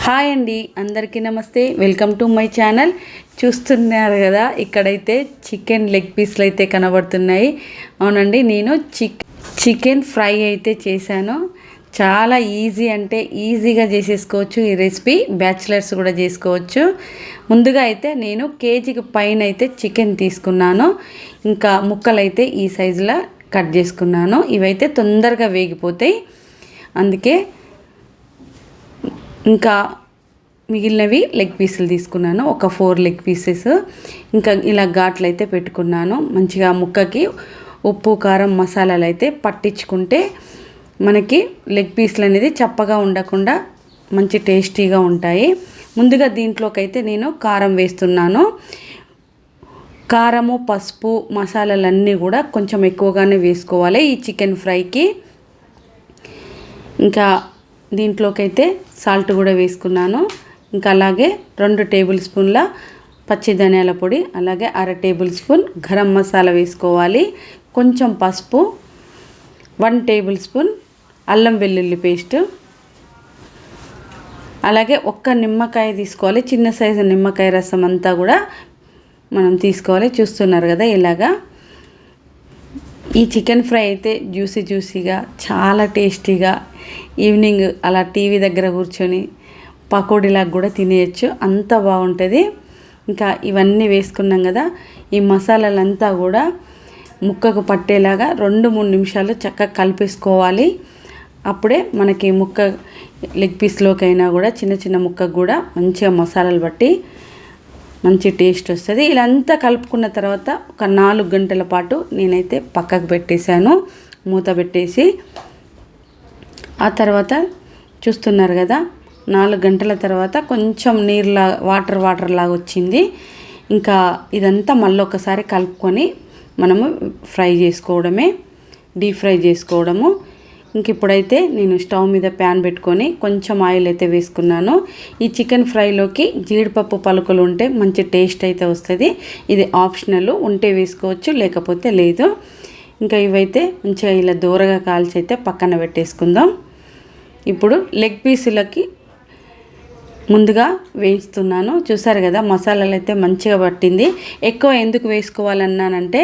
Hi అండి, అందరికీ నమస్తే. Welcome to my channel. చూస్తున్నారు కదా, ఇక్కడైతే చికెన్ లెగ్ పీస్లు అయితే కనబడుతున్నాయి. అవునండి, నేను చికెన్ ఫ్రై అయితే చేశాను. చాలా ఈజీ, అంటే ఈజీగా చేసేసుకోవచ్చు ఈ రెసిపీ. బ్యాచిలర్స్ కూడా చేసుకోవచ్చు. ముందుగా అయితే నేను కేజీకి పైన అయితే చికెన్ తీసుకున్నాను. ఇంకా ముక్కలు అయితే ఈ సైజులో కట్ చేసుకున్నాను. ఇవైతే తొందరగా వేగిపోతాయి, అందుకే. ఇంకా మిగిలినవి లెగ్ పీసులు తీసుకున్నాను, ఒక 4 లెగ్ పీసెస్. ఇంకా ఇలా ఘాట్లు అయితే పెట్టుకున్నాను. మంచిగా ముక్కకి ఉప్పు కారం మసాలాలు అయితే పట్టించుకుంటే మనకి లెగ్ పీసులు అనేది చప్పగా ఉండకుండా మంచి టేస్టీగా ఉంటాయి. ముందుగా దీంట్లోకి అయితే నేను కారం వేస్తున్నాను. కారము, పసుపు, మసాలాలన్నీ కూడా కొంచెం ఎక్కువగానే వేసుకోవాలి ఈ చికెన్ ఫ్రైకి. ఇంకా దీంట్లోకి అయితే సాల్ట్ కూడా వేసుకున్నాను. ఇంకా అలాగే 2 టేబుల్ స్పూన్ల పచ్చి ధనియాల పొడి, అలాగే 1/2 టేబుల్ స్పూన్ గరం మసాలా వేసుకోవాలి. కొంచెం పసుపు, 1 టేబుల్ స్పూన్ అల్లం వెల్లుల్లి పేస్ట్, అలాగే 1 నిమ్మకాయ తీసుకోవాలి. చిన్న సైజు నిమ్మకాయ రసం అంతా కూడా మనం తీసుకోవాలి. చూస్తున్నారు కదా ఇలాగా. ఈ చికెన్ ఫ్రై అయితే జ్యూసీగా చాలా టేస్టీగా ఈవినింగ్ అలా టీవీ దగ్గర కూర్చొని పకోడీలాగా కూడా తినేయచ్చు, అంత బాగుంటుంది. ఇంకా ఇవన్నీ వేసుకున్నాం కదా, ఈ మసాలాలంతా కూడా ముక్కకు పట్టేలాగా 2-3 నిమిషాలు చక్కగా కలిపేసుకోవాలి. అప్పుడే మనకి ముక్క లెగ్ పీస్లోకైనా కూడా చిన్న ముక్కకు కూడా మంచిగా మసాలాలు బట్టి మంచి టేస్ట్ వస్తుంది. ఇలా అంతా కలుపుకున్న తర్వాత ఒక 4 గంటల పాటు నేనైతే పక్కకు పెట్టేశాను, మూత పెట్టేసి. ఆ తర్వాత చూస్తున్నారు కదా, 4 గంటల తర్వాత కొంచెం నీరులా వాటర్ లాగా వచ్చింది. ఇంకా ఇదంతా మళ్ళీ ఒకసారి కలుపుకొని మనము ఫ్రై చేసుకోవడమే, డీప్ ఫ్రై చేసుకోవడము. ఇంక ఇప్పుడైతే నేను స్టవ్ మీద ప్యాన్ పెట్టుకొని కొంచెం ఆయిల్ అయితే వేసుకున్నాను. ఈ చికెన్ ఫ్రైలోకి జీడిపప్పు పలుకులు ఉంటే మంచి టేస్ట్ అయితే వస్తుంది. ఇది ఆప్షనల్, ఉంటే వేసుకోవచ్చు, లేకపోతే లేదు. ఇంకా ఇవైతే మంచిగా ఇలా దూరగా కాల్చి అయితే పక్కన పెట్టేసుకుందాం. ఇప్పుడు లెగ్ పీసులకి ముందుగా వేయిస్తున్నాను. చూసారు కదా, మసాలాలు అయితే మంచిగా పట్టింది. ఎక్కువ ఎందుకు వేసుకోవాలన్నానంటే,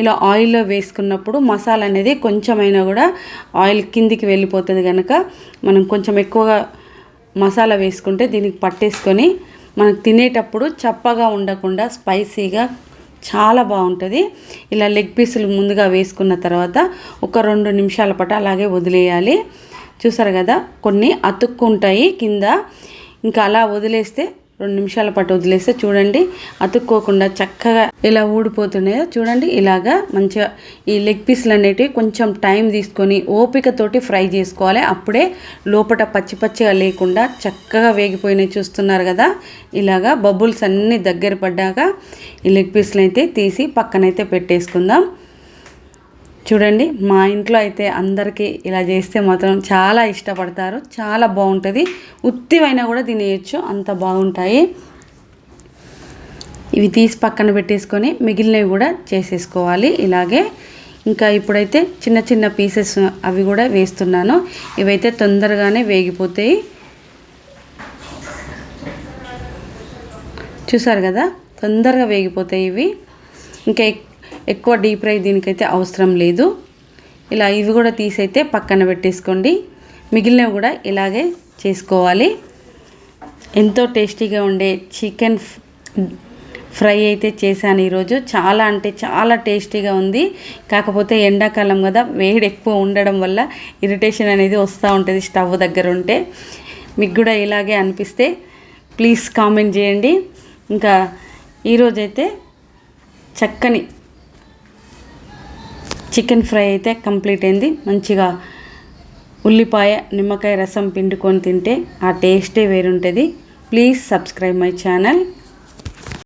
ఇలా ఆయిల్లో వేసుకున్నప్పుడు మసాలా అనేది కొంచెమైనా కూడా ఆయిల్ కిందికి వెళ్ళిపోతుంది కనుక మనం కొంచెం ఎక్కువగా మసాలా వేసుకుంటే దీనికి పట్టేసుకొని మనకు తినేటప్పుడు చప్పగా ఉండకుండా స్పైసీగా చాలా బాగుంటుంది. ఇలా లెగ్ పీసులు ముందుగా వేసుకున్న తర్వాత ఒక 2 నిమిషాల పాటు అలాగే వదిలేయాలి. చూసారు కదా, కొన్ని అతుక్కుంటాయి కింద. ఇంకా అలా వదిలేస్తే 2 నిమిషాల పాటు వదిలేస్తే చూడండి అతుక్కోకుండా చక్కగా ఇలా ఊడిపోతున్నాయో చూడండి. ఇలాగా మంచిగా ఈ లెగ్ పీసులు అనేటివి కొంచెం టైం తీసుకొని ఓపికతోటి ఫ్రై చేసుకోవాలి. అప్పుడే లోపల పచ్చిగా లేకుండా చక్కగా వేగిపోయినాయి. చూస్తున్నారు కదా, ఇలాగా బబుల్స్ అన్నీ దగ్గర పడ్డాక ఈ లెగ్ పీసులు అయితే తీసి పక్కనైతే పెట్టేసుకుందాం. చూడండి, మా ఇంట్లో అయితే అందరికీ ఇలా చేస్తే మాత్రం చాలా ఇష్టపడతారు, చాలా బాగుంటుంది. ఉత్తివైనా కూడా తినేయచ్చు, అంత బాగుంటాయి. ఇవి తీసి పక్కన పెట్టేసుకొని మిగిలినవి కూడా చేసేసుకోవాలి ఇలాగే. ఇంకా ఇప్పుడైతే చిన్న పీసెస్ అవి కూడా వేస్తున్నాను. ఇవైతే తొందరగానే వేగిపోతాయి. చూసారు కదా, తొందరగా వేగిపోతాయి ఇవి. ఇంకా ఎక్కువ డీప్ ఫ్రై దీనికైతే అవసరం లేదు. ఇలా ఇవి కూడా తీసైతే పక్కన పెట్టేసుకోండి. మిగిలినవి కూడా ఇలాగే చేసుకోవాలి. ఎంతో టేస్టీగా ఉండే చికెన్ ఫ్రై అయితే చేశాను ఈరోజు. చాలా అంటే చాలా టేస్టీగా ఉంది. కాకపోతే ఎండాకాలం కదా, వేడి ఎక్కువ ఉండడం వల్ల ఇరిటేషన్ అనేది వస్తూ ఉంటుంది స్టవ్ దగ్గర ఉంటే. మీకు కూడా ఇలాగే అనిపిస్తే ప్లీజ్ కామెంట్ చేయండి. ఇంకా ఈరోజైతే చక్కని చికెన్ ఫ్రై అయితే కంప్లీట్ అయింది. మంచిగా ఉల్లిపాయ నిమ్మకాయ రసం పిండుకొని తింటే ఆ టేస్టే వేరుంటుంది. Please subscribe my channel.